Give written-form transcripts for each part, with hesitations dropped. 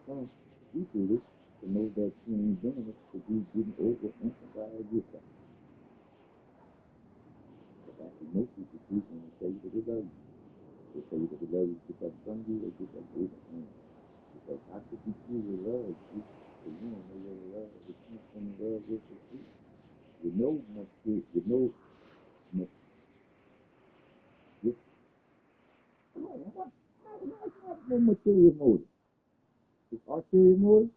become equally to know that you ain't doing it to be getting over emphasize yourself. But after most people speak when they tell you that they love you, they tell you that they love you because from you they get that great hand. Because how could you truly love you if you don't know where the love is coming from the love is for you? You know much good, you know much good. What's no material motive? It's ulterior motive?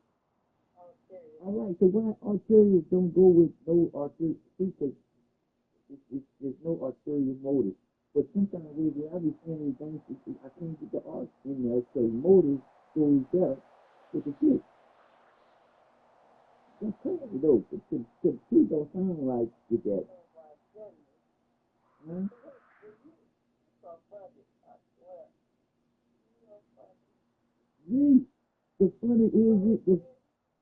All right, so why arterials don't go with no arterial? Because there's no arterial motive. But sometimes we I be saying these things, I can't get the art in there, so motive goes there with the kids. That's crazy though. The kids don't sound like with that. Huh? See, the funny is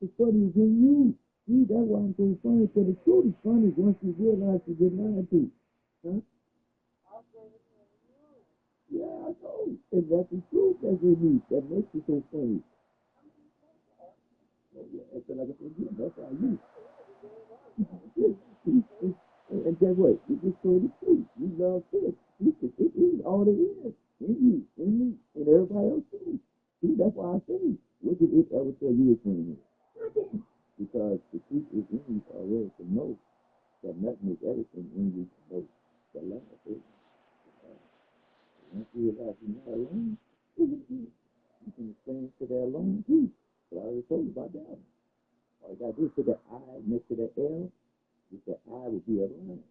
the funny is in you. See, that's why I'm so funny. Because the truth is funny once you realize you get lied to. Huh? Yeah, I know. And that's the truth that's in me. That makes it so funny. So, yeah, so like I said, yeah, that's how you. And guess what? You just told the truth. You love kids. It is all it is. In you, in me, and everybody else too. See, that's why I say, what did it ever tell you it's in you? Because the truth is in you already to know that nothing is everything in you to know. The last is, once you realize you're not alone, you can experience to that alone too. But I already told you about that. All you gotta do is put that I next to that L, just that I will be a line.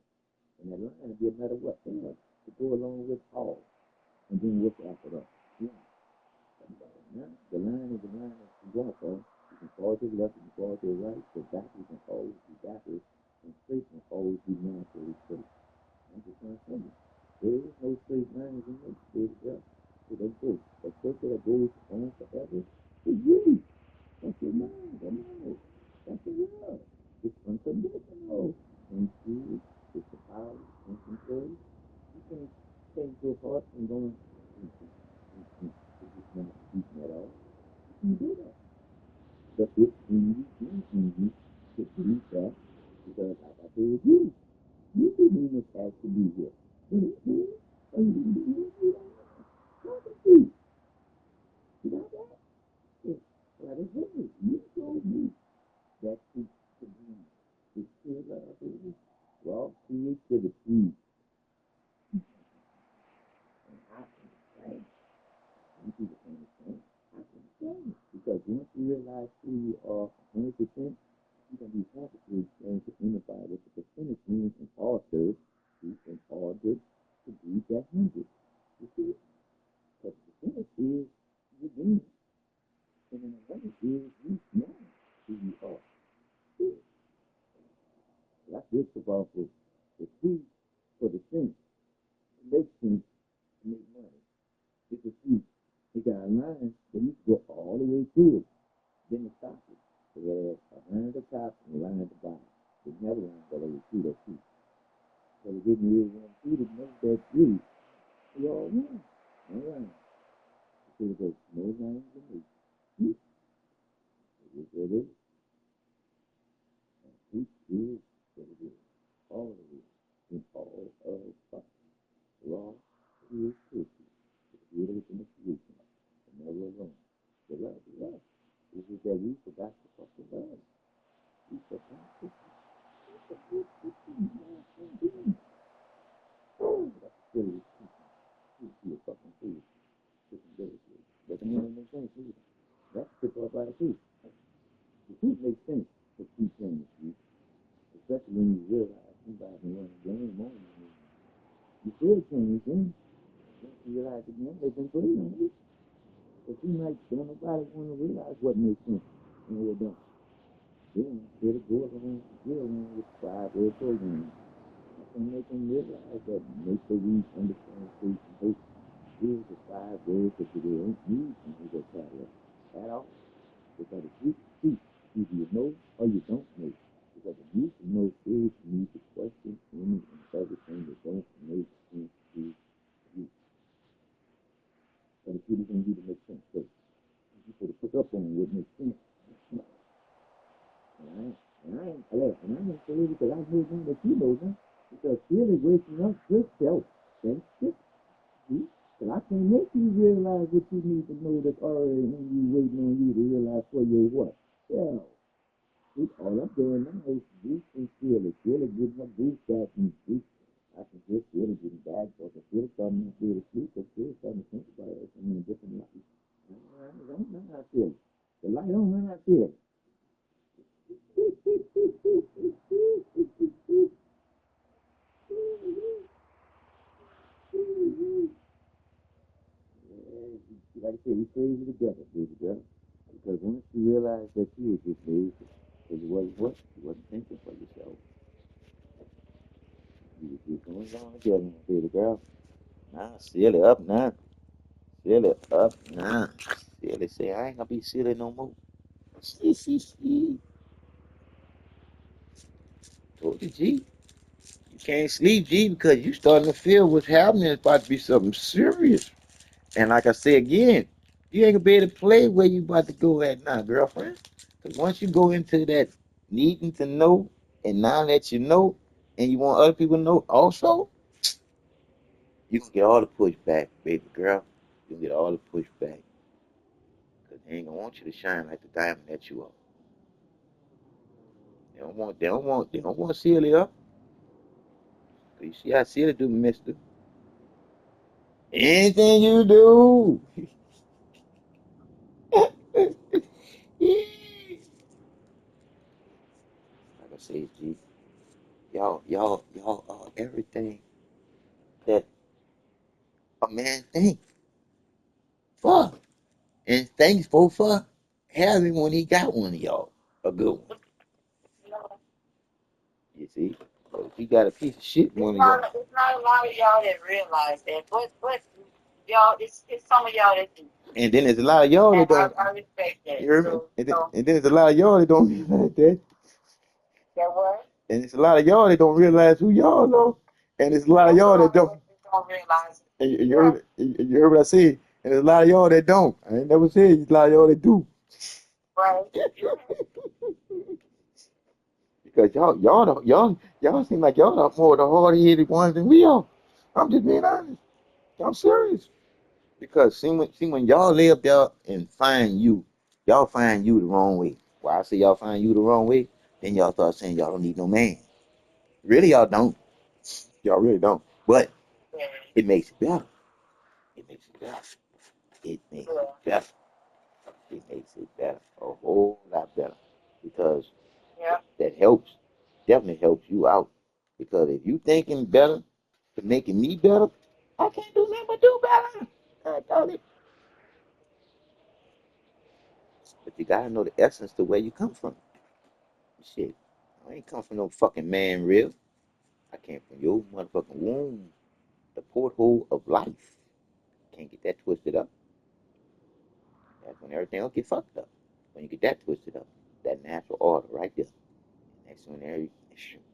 And that line will be a matter of what L to go along with all. And then what's after that? Yeah. The line is the line that you walk on. You can fall to the left, you can fall to the right, so backwards can always be backwards, and straight can always be naturally straight. I'm just trying to tell you. There is no straight lines in nature. There's just so they go. The circle that goes on forever is you. That's your mind. The mind. That's the love. It's unconditional. And you, it's the power and control. You can't change your heart and go and it's just not speaking at all. You can do that. But it's in you to believe that because like I told you, you didn't even ask to be here. But it's here, and you didn't do it, you don't know. How did you? You got that? It's like I said, you told me that to be the spirit of baby. Well, creativity and I can explain. Some people can't explain. I can explain it. Because once you realize who you are 100%, you're going to be happy to explain to anybody what the percentage means in order to be that 100. You see? Because the percentage is your being. And then the 100 is you knowing who you are. See? That's this about the seed for the sin. It makes sense to make money. It's a seed. It got a line, then you can go all the way through it. Then it stops it. So there's a line at the top and a line at the bottom. There's another line that over through that seed. So the good news is you to know that you all one. One line. So there's no lines in me. It is what it is. And each is what it is. All of it. In all of us. Raw creativity. The creator in the creation. Never alone. The love, the love. This is that we forgot to fucking love. We forgot to that's the silly you fucking fool. Doesn't even make sense either. That's the part about it too. The truth makes sense for two things, especially when you realize somebody can run a game on you. You feel change then. Once you realize again, they've been putting on you. It seems like don't nobody want to realize what makes sense and what don't. Then instead of go along, get along with 5-word programming. I can make them realize that make believe, understand, faith, and hope. Here's the 5 words that they don't use in their vocabulary at all. Because if you speak, either you know or you don't know. Because if you know is you need to question any and everything that don't make sense to you. And the truth is going to be to make sense. So you put up telephone with me. And I ain't saying because I know now that you know now. Because still is waking up yourself. That's it. See? And I can't make you realize what you need to know that's already in you waiting on you to realize for your what? Yeah. See, all I'm doing now is boosting still. Still getting my boost back and boost. I can just feel it getting back. So I can feel something to feel asleep. I feel something to think about it. I mean, different life. I'm not feeling. The light on, I'm not feeling. Like I said, we crazy together, baby girl. Because once you realize that you was just crazy, because you wasn't what? You wasn't thinking for yourself. You was just going along together, baby girl. Nah, seal it up now. Seal it up now. Seal it. Say, I ain't gonna be silly no more. Told you, G. You can't sleep, G, because you starting to feel what's happening is about to be something serious. And like I say again, you ain't gonna be able to play where you about to go at now, girlfriend. Because once you go into that needing to know, and now that you know, and you want other people to know also, you can get all the pushback, baby girl. You can get all the pushback. Because they ain't gonna want you to shine like the diamond that you are. They don't want to seal it up. You see how seal it do, mister. Anything you do. Like I say, G, y'all are everything that a man think for. And thankful for having when he got one of y'all. A good one. You see? But if he got a piece of shit one of y'all. It's not a lot of y'all that realize that, but y'all, it's some of y'all that do, And then there's a lot of y'all that and don't. I respect that. You heard me? And then there's a lot of y'all that don't realize that. That what? And it's a lot of y'all that don't realize who y'all know. And it's a lot of That's y'all that all don't. don't realize it. Yeah. You heard what I said. And there's a lot of y'all that don't. I ain't never said there's a lot of y'all that do. Right. Because y'all seem like y'all are more the hard-headed ones than we are. I'm just being honest. I'm serious. Because see when y'all lay up there and find you, y'all find you the wrong way. Why I say y'all find you the wrong way, then y'all start saying y'all don't need no man. Really, y'all don't. Y'all really don't. But Yeah. it makes it better. It makes it better. It makes Yeah. it better. It makes it better. A whole lot better. Because Yeah. that helps. Definitely helps you out. Because if you thinking better to making me better, I can't do nothing but do better. I told it. But you gotta know the essence to where you come from. Shit. I ain't come from no fucking man real. I came from your motherfucking womb. The porthole of life. Can't get that twisted up. That's when everything will get fucked up. When you get that twisted up. That natural order right there. Next one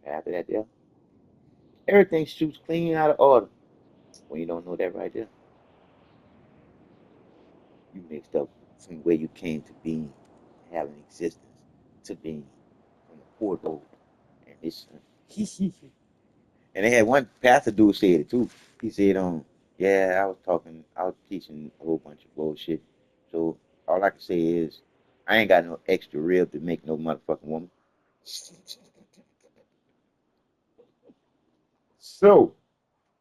after that there. Everything shoots clean out of order. When you don't know that right there. You mixed up from where you came to being, having existence, to being from the porthole. And this and they had one pastor dude said it too. He said, yeah, I was teaching a whole bunch of bullshit. So all I can say is, I ain't got no extra rib to make no motherfucking woman. So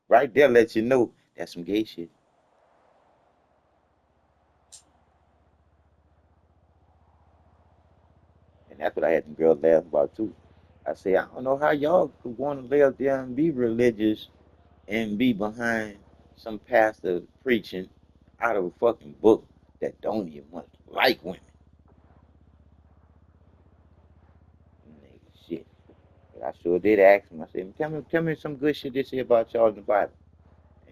right there lets you know that's some gay shit. And that's what I had them girls laugh about too. I say, I don't know how y'all could want to lay up there and be religious and be behind some pastor preaching out of a fucking book that don't even want to like women. Nigga, shit. But I sure did ask him. I said, tell me some good shit they say about y'all in the Bible.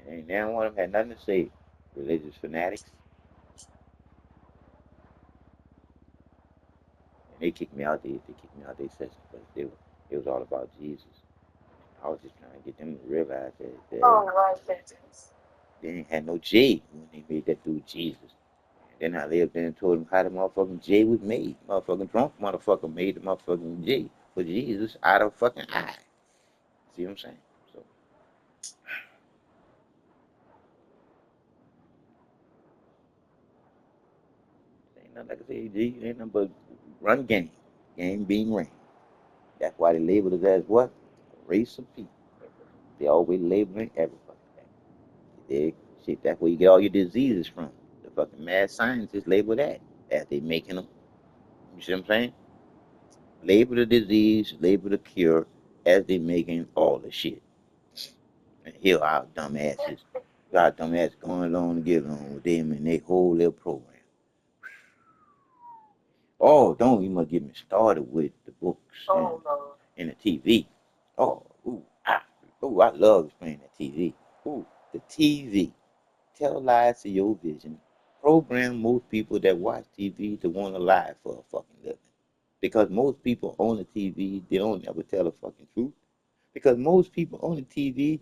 And ain't none one of them had nothing to say. Religious fanatics. And they kicked me out. They kicked me out their session because it was all about Jesus. I was just trying to get them to realize that Oh, right. Sentence. they ain't had no J when they made that dude Jesus. Then I lived there and told him how the motherfucking J was made. Motherfucking drunk motherfucker made the motherfucking J for Jesus out of fucking eye. See what I'm saying? So ain't nothing like I say, G, ain't nothing but run game. Game being ran. That's why they label it as what? A race of people. They always labeling everybody. They, shit, that's where you get all your diseases from. The fucking mad scientists label that as they making them. You see what I'm saying? Label the disease, label the cure as they making all the shit. And here our dumbasses, our dumbass going along to get along with them and they whole little program. Oh, don't even get me started with the books Oh no. and the TV. Oh, I love explaining the TV. Ooh, the TV. Tell lies to your vision. Program most people that watch TV to want to lie for a fucking living. Because most people on the TV, they don't ever tell the fucking truth. Because most people on the TV,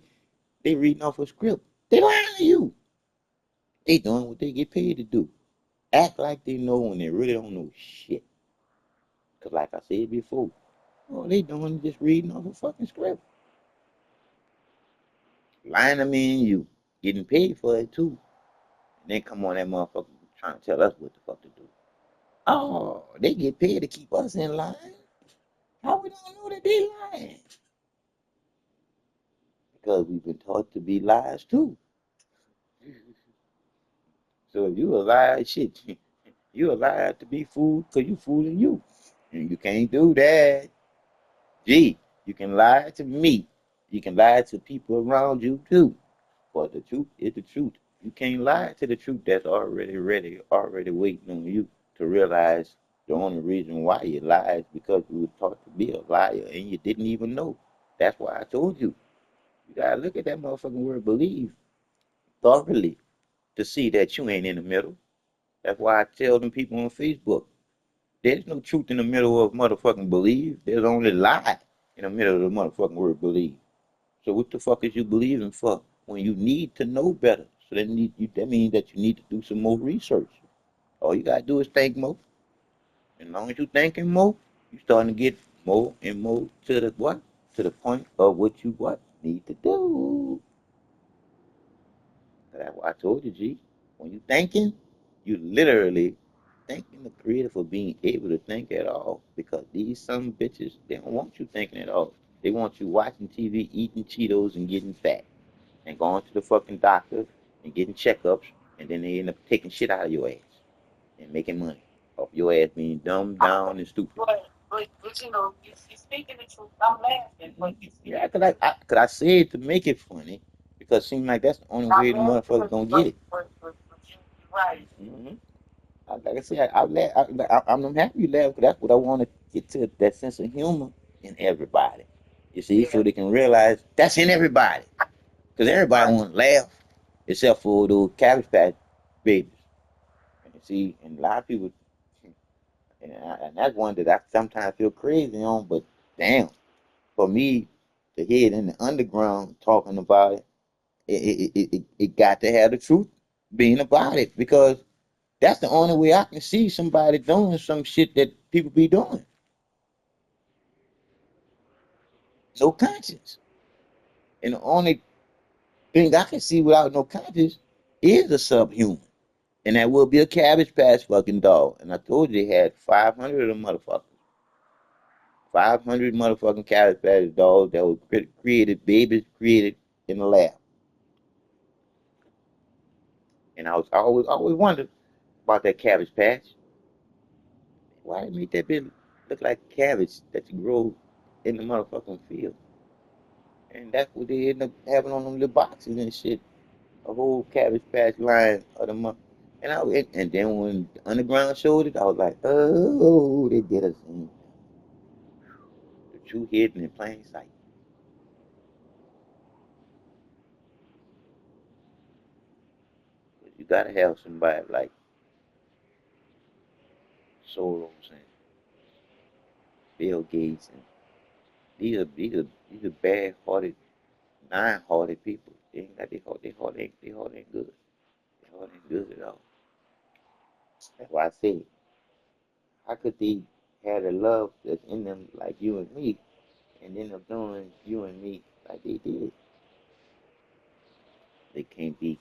they reading off a script. They lying to you. They doing what they get paid to do. Act like they know when they really don't know shit. Because like I said before, all they doing is just reading off a fucking script. Lying to me and you. Getting paid for it too. And then come on that motherfucker trying to tell us what the fuck to do. Oh, they get paid to keep us in line. How we don't know that they lying? Because we've been taught to be liars too. So if you a liar, shit, you a liar to be fooled because you fooling you. And you can't do that. Gee, you can lie to me. You can lie to people around you too. But the truth is the truth. You can't lie to the truth that's already ready, already waiting on you to realize the only reason why you lie is because you were taught to be a liar and you didn't even know. That's why I told you. You gotta look at that motherfucking word believe thoroughly to see that you ain't in the middle. That's why I tell them people on Facebook, there's no truth in the middle of motherfucking believe. There's only lie in the middle of the motherfucking word believe. So what the fuck is you believing for when you need to know better? So that means that you need to do some more research. All you gotta do is think more. As long as you thinking more, you starting to get more and more to the what? To the point of what you what need to do. That's why I told you, G. When you thinking, you literally thanking the creator for being able to think at all. Because these some bitches, they don't want you thinking at all. They want you watching TV, eating Cheetos, and getting fat. And going to the fucking doctor and getting checkups, and then they end up taking shit out of your ass and making money off your ass being dumb, down, and stupid. But you know, you speaking the truth. I'm laughing, but you Yeah, speaking cause the truth. I said to make it funny, because it seems like that's the only I'm way the laughing, motherfuckers gonna get it. but you're right. Hmm. Like I said, I'm happy you laugh, because that's what I want to get to, that sense of humor in everybody. You see, Yeah, so they can realize that's in everybody, because everybody right. want to laugh, except for those Cabbage Patch babies. And you see, and a lot of people, and that's one that I sometimes feel crazy on, but damn, for me to hear it in the underground talking about it, it got to have the truth being about it, because that's the only way I can see somebody doing some shit that people be doing. No conscience. And the only thing I can see without no conscience is a subhuman. And that will be a Cabbage Patch fucking dog. And I told you they had 500 of them motherfuckers. 500 motherfucking Cabbage Patch dogs that were created, babies created in the lab. And I always wondered about that Cabbage Patch. Why they make that bitch look like cabbage that you grow in the motherfucking field? And that's what they end up having on them little boxes and shit. A whole Cabbage Patch line of the month. And then when the underground showed it, I was like, oh, they did us in. The truth hidden in plain sight. But you gotta have somebody like Soros and Bill Gates, and these are bad-hearted, nine-hearted people. They ain't got their heart. Their heart ain't good. Their heart ain't good at all. That's why I say, how could they have the love that's in them like you and me, and end up doing you and me like they did? They can't be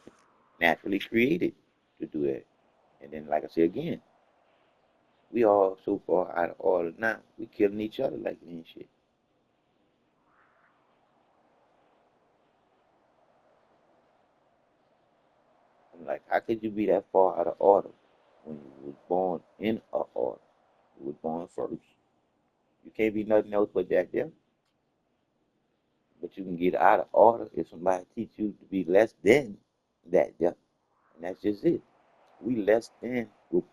naturally created to do that. And then, like I said again, we all so far out of order now. We killing each other like it ain't shit. I'm like, how could you be that far out of order when you was born in a order? You was born first. You can't be nothing else but that there. But you can get out of order if somebody teach you to be less than that there. And that's just it. We less than what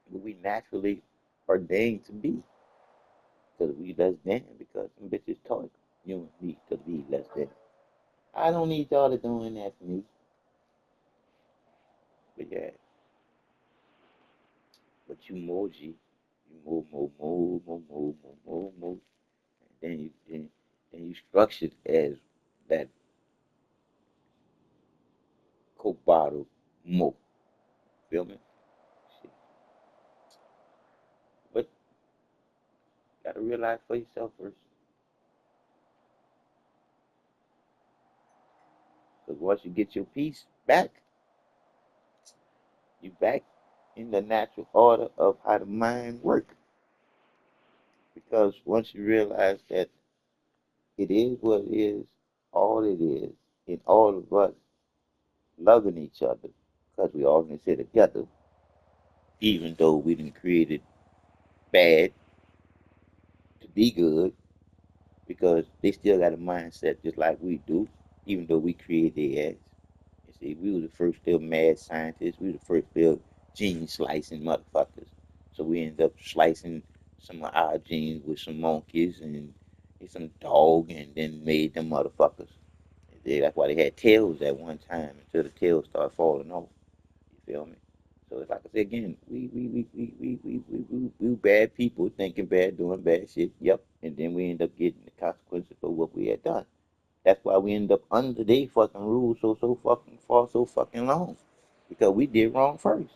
we naturally ordained to be. Because we less than because some bitches taught you and me to be less than. I don't need y'all to doing that for me. But yeah, but you moji, you more. And then you structured as that Coke bottle mo. Feel me? Shit. But you gotta realize for yourself first. Because once you get your peace back, you back in the natural order of how the mind works. Because once you realize that it is what it is, all it is, in all of us loving each other, because we all can sit together, even though we didn't create it bad to be good, because they still got a mindset just like we do, even though we created their ass. You see, we were the first still mad scientists. We were the first still gene slicing motherfuckers. So we ended up slicing some of our genes with some monkeys and some dog, and then made them motherfuckers. That's why they had tails at one time until the tails started falling off. You feel me? So it's like I said again, we bad people thinking bad, doing bad shit. Yep. And then we end up getting the consequences for what we had done. That's why we end up under their fucking rules so fucking far, so fucking long. Because we did wrong first.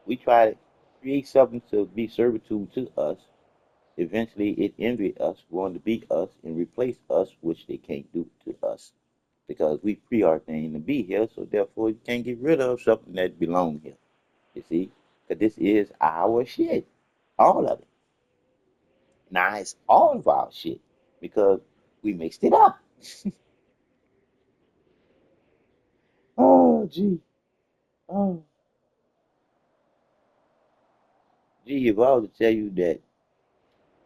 We tried to create something to be servitude to us. Eventually it envied us, wanted to be us and replace us, which they can't do to us. Because we preordained to be here, so therefore you can't get rid of something that belongs here. You see? Because this is our shit. All of it. Now it's all of our shit. Because we mixed it up. Oh, gee. Oh. Gee, if I was to tell you that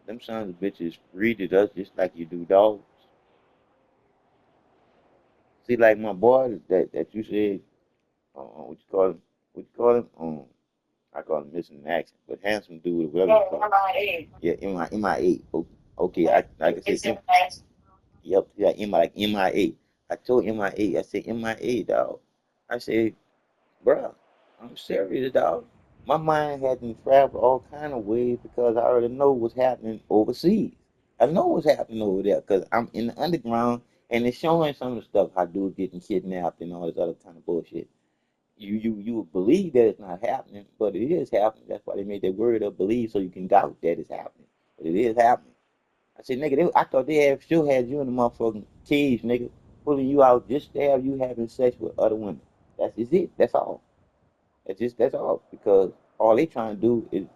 them sons of bitches breeded us just like you do dogs. See, like my boy that you said, what you call him? What you call him? I call him missing in action, but handsome dude, whatever Yeah, you call him. MIA. Yeah, MIA. Okay, I like I said, It's in the yep, yeah, MIA. I told MIA, I said MIA, dog. I said, bruh, I'm serious, dog. My mind hadn't traveled all kind of ways because I already know what's happening overseas. I know what's happening over there because I'm in the underground and it's showing some of the stuff how dudes getting kidnapped and all this other kind of bullshit. You would believe that it's not happening, but it is happening. That's why they made that word up believe so you can doubt that it's happening. But it is happening. I said, nigga, I thought they had still had you in the motherfucking cage, nigga, pulling you out just to have you having sex with other women. That's just it. That's all. That's all because all they trying to do is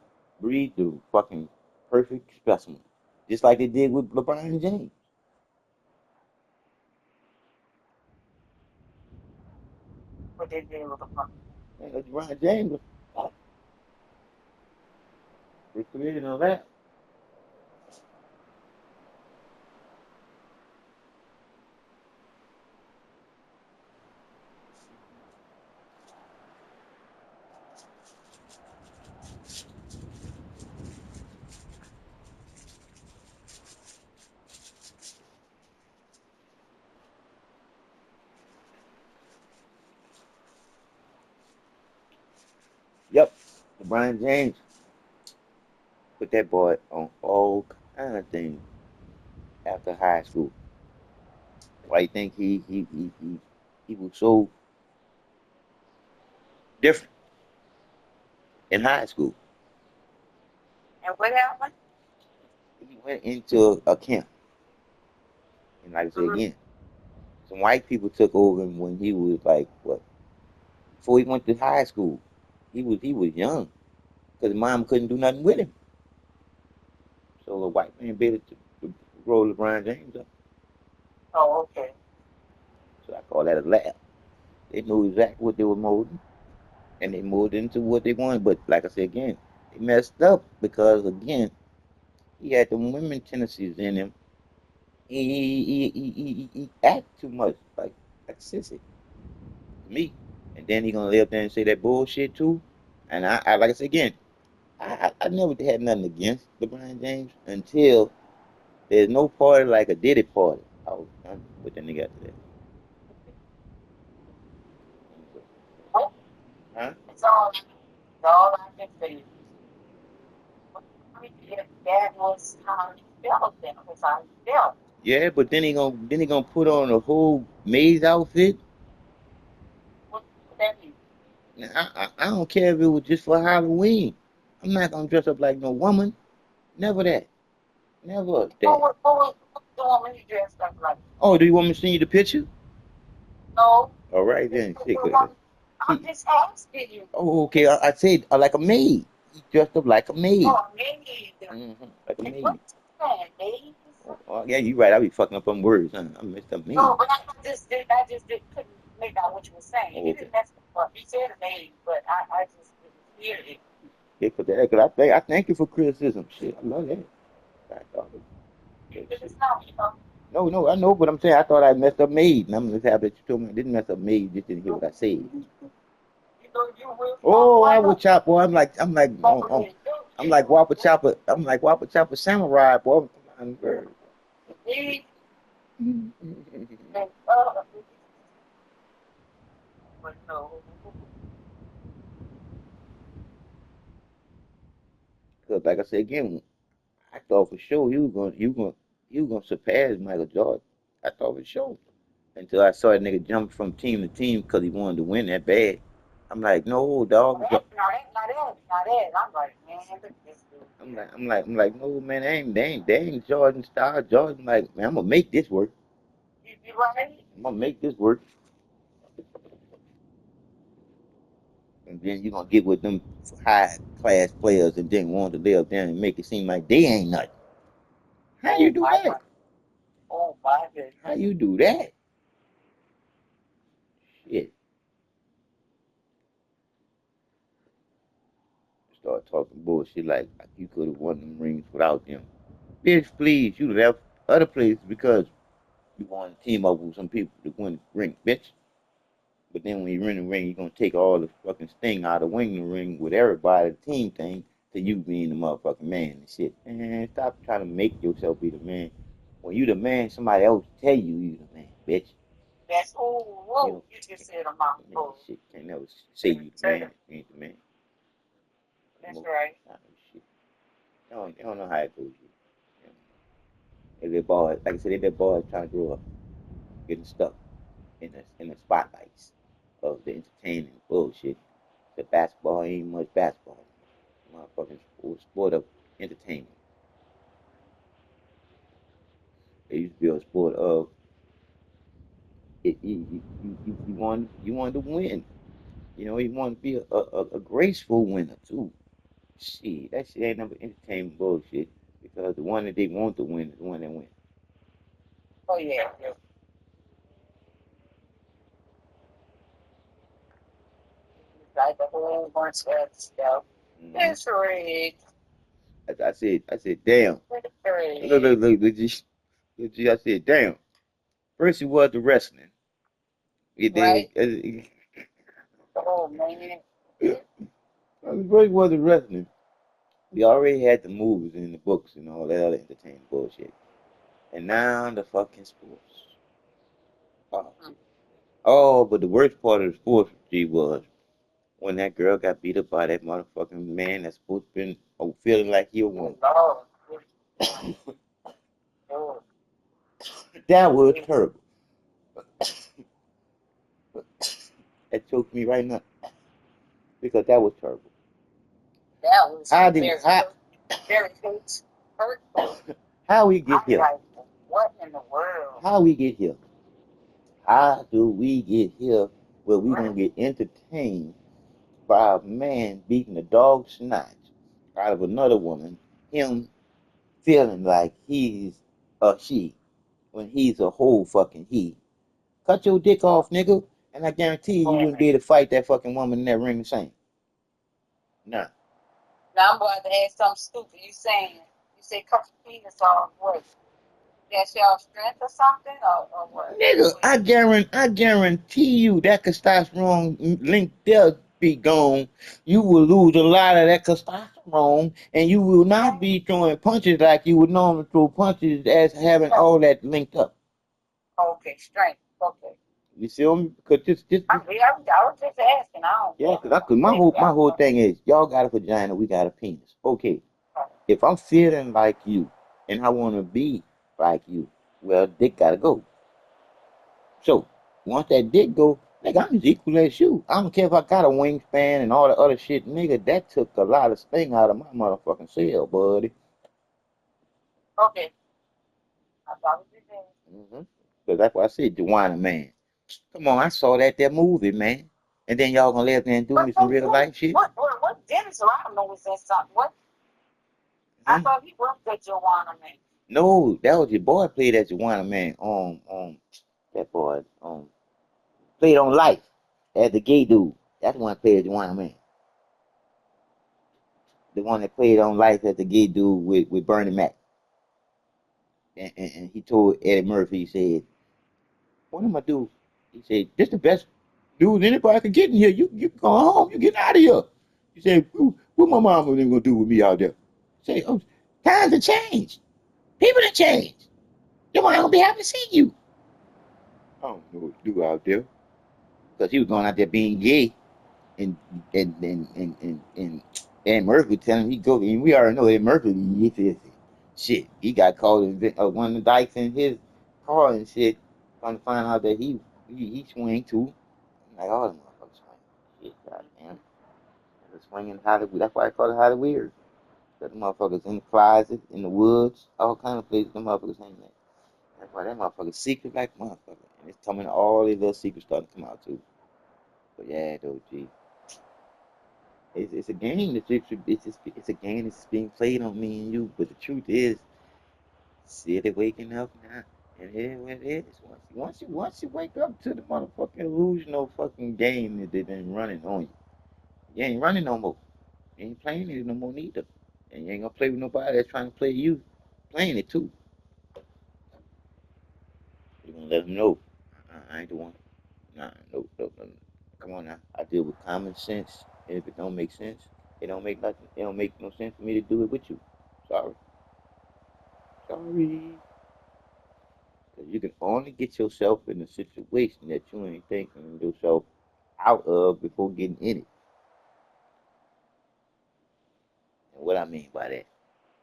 breed the fucking perfect specimen, just like they did with LeBron James. what they did with the phone. Man, LeBron James was created on that. Yep, LeBron James put that boy on all kind of things after high school. Why you think he was so different? in high school. And what happened? He went into a camp, and like I said Mm-hmm. again, some white people took over him when he was like what? Before he went to high school, he was young because mom couldn't do nothing with him. So the white man better to roll LeBron James up. Oh, okay. So I call that a lab. They knew exactly what they were molding, and they molded into what they wanted. But like I said again, they messed up because again, he had the women tendencies in him. He act too much like sissy to me. And then he gonna lay up there and say that bullshit too. And I like I said again, I never had nothing against LeBron James until there's no party like a Diddy party. I was done with that nigga after that. Oh, Huh? it's all I can say. I mean, if that was how he felt, then it was how he felt. Yeah, but then he gonna put on a whole maze outfit. What that mean? Now, I don't care if it was just for Halloween. I'm not gonna dress up like no woman. Never that. Never that. What the woman he dressed up like? Oh, do you want me to send you the picture? No, All right this then. the Shit, woman. I'm he, just asking you. oh, okay. I said like a maid. He dressed up like a maid. Oh, maybe. Like a And what maid. man, baby? Oh, yeah, you right. I be fucking up on words, huh? I messed up maid. No, but couldn't make out what you were saying. Oh, You okay. didn't mess it up. You said a name, but I just didn't hear it. Yeah, cause I thank you for criticism. Shit, I love that. I thought that Because shit. it's not, No, no, I know, but I'm saying I thought I messed up maid, and I'm just happy that you told me I didn't mess up maid. You just didn't hear what I said. you will fuck Oh, I right would up chop, boy. over I'm like Wappa Chopper. I'm like Wappa Chopper Samurai, boy. I'm bird. me Cause and but no. like I said again, I thought for sure you gonna surpass Michael Jordan. I thought for sure until I saw that nigga jump from team to team because he wanted to win that bad. I'm like, no, dog. Not that. I'm like, man, look at this dude here. No, man, they ain't Jordan style. Jordan, like, man, I'm gonna make this work. You right? I'm gonna make this work. And then you're gonna get with them high class players and then want to live there and make it seem like they ain't nothing. How you Oh do my that? God. Oh my How goodness. you do that? Shit. Start talking bullshit like you could have won them rings without them. Bitch, please, you left other places because you want to team up with some people to win the ring, bitch. But then when you win the ring, you're gonna take all the fucking sting out of winning the ring with everybody, the team thing, to you being the motherfucking man and shit. And stop trying to make yourself be the man. When you the man, somebody else tell you the man, bitch. That's You whoa, know, you just said a mouthful. shit can't never say you the man, you ain't the man. That's right. Shit. They don't know how it goes. If that boy, like I said, if that boy is trying to grow up, getting stuck in the spotlights of the entertainment bullshit. The basketball ain't much basketball. Motherfucking sport of entertainment. It used to be a sport of you wanted to win. You want to be a graceful winner too. Shit, that shit ain't never entertainment bullshit because the one that they want to win is the one that wins. Oh yeah. Yeah. Like a whole bunch of stuff. Mm-hmm. It's rigged. I said, damn. It's Look, look, rigged. look, look, I said, damn. First it was the wrestling. It Right? did. Oh man. First it was the wrestling. We already had the movies and the books and all that other entertainment bullshit. And now the fucking sports. Oh, but the worst part of the sports, G, was when that girl got beat up by that motherfucking man that's supposed to been feeling like he a Oh woman. Lord. Oh, That was terrible. That choked me right now because that was terrible. That was How did very, very hurtful. how we get I'm here? like, what in the world? How we get here? How do we get here where we gonna Right. get entertained by a man beating the dog snot out of another woman, him feeling like he's a she when he's a whole fucking he? Cut your dick off, nigga, and I guarantee you wouldn't be able to fight that fucking woman in that ring the same. Nah. Now I'm going to ask something stupid. You say cut your penis off, what? That's your strength or something? Or what? Nigga, I guarantee you that testosterone link there be gone. You will lose a lot of that testosterone, and you will not be throwing punches like you would normally throw punches as having all that linked up. Okay, strength. Okay. You see me? Cause I was just asking. I don't yeah, know. cause my whole thing is y'all got a vagina, we got a penis. Okay, if I'm feeling like you and I want to be like you, well, dick gotta go. So once that dick go, nigga, I'm as equal as you. I don't care if I got a wingspan and all the other shit, nigga. That took a lot of sting out of my motherfucking cell, buddy. Okay. I thought it was Mm-hmm. Cause that's why I said Joanna, man. Come on, I saw that movie, man. And then y'all gonna let there and do me some real life shit? What Dennis Rodman was in something? What? I Huh? thought he was the Joanna man. No, that was your boy played as Joanna, man. That boy, played on Life as the gay dude. That's the one that played as Joanna, man. The one that played on Life as the gay dude with Bernie Mac. And he told Eddie Murphy, he said, what am I do? He said, this the best dude anybody could get in here. You go home, you get out of here. He said, what my mama gonna do with me out there? Say, oh, times have changed. People have changed. Your mama gonna be happy to see you. I don't know what to do out there. Because he was going out there being gay and and Murphy telling him he go and we already know that Murphy he said shit. He got called in one of the dykes in his car and shit, trying to find out that he swing too. I'm like all the motherfuckers swing. Shit, goddamn. The swinging Hollywood. That's why I call it Hollywood. That the motherfuckers in the closet, in the woods, all kind of places. The motherfuckers hang there. That's why that motherfucker secret like motherfucker. And it's coming. All these little secrets starting to come out too. But yeah, though, G. It's a game that it's a game that's being played on me and you. But the truth is, city waking up now, and here it is. Once you wake up to the motherfucking illusional fucking game that they've been running on you, you ain't running no more. You ain't playing it no more neither, and you ain't gonna play with nobody that's trying to play you, playing it too. You gonna let them know, I ain't the one. Nah, no. Come on now. I deal with common sense, and if it don't make sense, it don't make nothing. It don't make no sense for me to do it with you. Sorry. Sorry. Because you can only get yourself in a situation that you ain't thinking yourself out of before getting in it. And what I mean by that,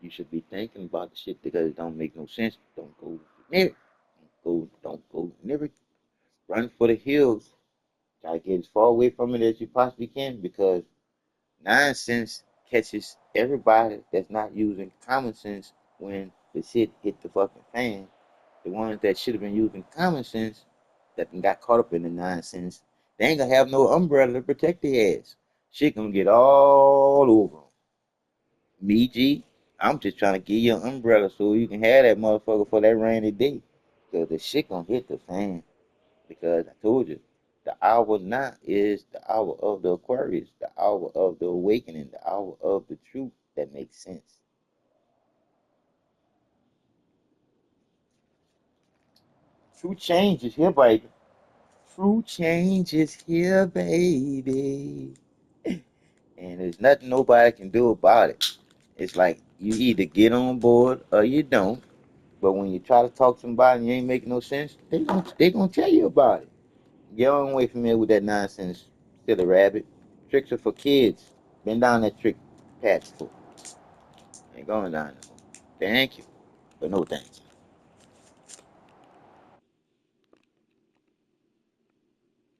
you should be thinking about the shit because it don't make no sense. Don't go near it. Don't go near it. Run for the hills. Try to get as far away from it as you possibly can because nonsense catches everybody that's not using common sense when the shit hit the fucking fan. The ones that should have been using common sense that got caught up in the nonsense, they ain't gonna have no umbrella to protect their ass. Shit gonna get all over 'em. Me, G, I'm just trying to give you an umbrella so you can have that motherfucker for that rainy day. Cause the shit gonna hit the fan. Because I told you, the hour now is the hour of the Aquarius, the hour of the awakening, the hour of the truth that makes sense. True change is here, baby. True change is here, baby. And there's nothing nobody can do about it. It's like you either get on board or you don't. But when you try to talk to somebody and you ain't making no sense, they gonna tell you about it. Get on away from here with that nonsense, silly rabbit. Tricks are for kids. Been down that trick path before. Ain't going down no more. Thank you, but no thanks.